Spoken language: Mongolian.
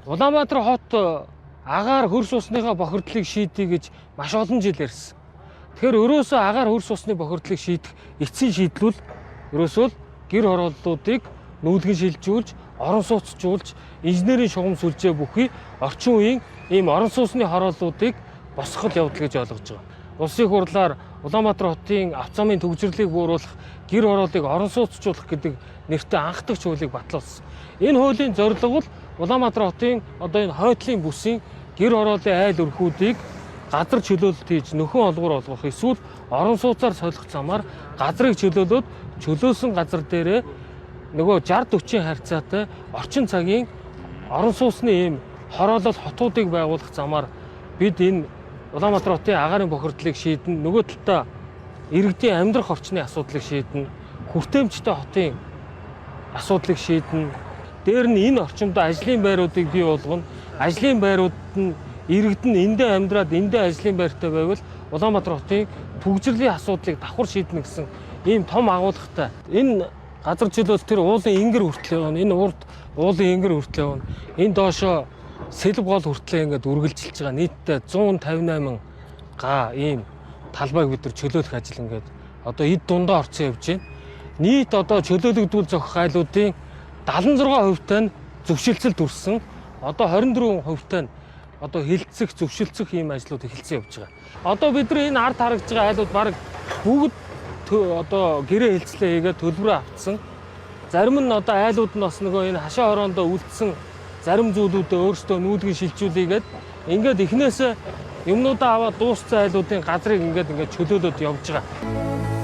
Улаанбаатар хот агаар хөрс усныхаа бохирдлыг шийдэе гэж маш олон жил ярьсан. Тэгэхээр өрөөсөө агаар хөрс усны бохирдлыг шийдэх эцсийн шийдлүүл өрөөсөө гэр хорооллуудыг нүүлгэн шилжүүлж, орон сууцжуулж, инженерийн шугам сүлжээ бүхий орчин үеийн ийм орон сууцны хорооллуудыг босгоход явдал гэж ойлгож байгаа. Улсын хурлаар Улаанбаатар хотын авто замын төвчрлийг бууруулах, гэр хорооллыг орон сууцжуулах гэдэг нэртэй анх дахь хуулийг батлуулсан. Энэ хуулийн зорилго бол Улаанбаатар хотын одоо энэ хойдлын бүсийн гэр хорооллын айл өрхүүдийг газар чөлөөлөлт хийж нөхөн олгоор олгох эсвэл орон сууцаар солих замаар газрыг чөлөөлөөд чөлөөсөн газар дээрээ нөгөө 60-40 харьцаатай орчин цагийн орон сууцны ийм хороолол хотуудыг байгуулах замаар бид энэ Улаанбаатар хотын агаарын бохирдлыг шийдэн, нөгөө талдаа иргэдийн амьдрах орчны асуудлыг шийдэн, хүртээмжтэй хотын асуудлыг шийдэн. Дээр нь энэ орчимд ажлын байруудыг бий болгоно. Ажлын байрууд нь иргэд нь эндээ амьдраад эндээ ажлын байртай байвал Улаанбаатар хотын төгжрлийн асуудлыг давхар шийднэ гэсэн ийм том агуулгатай. Энэ газар чөлөөлөлт төр уулын ингэр хүртэл явна. Энэ урд уулын ингэр хүртэл явна. Энэ доошоо сэлб гол хүртлээ ингээд үргэлжилж байгаа. Нийтдээ 158 га ийм талбайг бид нар чөлөөлөх ажил ингээд одоо эд дундаа орцсон явж байна. Нийт одоо чөлөөлөгдүүл зохих айлуудын 76% нь зөвшөлтсөл төрсөн. Одоо 24% нь одоо хилцэх, зөвшөлдсөх ийм ажлууд эхэлсэн явж байгаа. Одоо бид нар энэ ард харагдж байгаа айлууд баг бүгд одоо гэрээ хилцлээ хийгээд төлбөрөө авцсан. Зарим нь одоо айлууд нь бас нөгөө энэ хашаа хороондоо үлдсэн зарим зүйлүүдээ өөрсдөө нүүлгэн шилжүүлээгээд эхнээсээ юмнуудаа аваад дууссан айлуудын газрыг ингээд чөлөөлөд явж байгаа.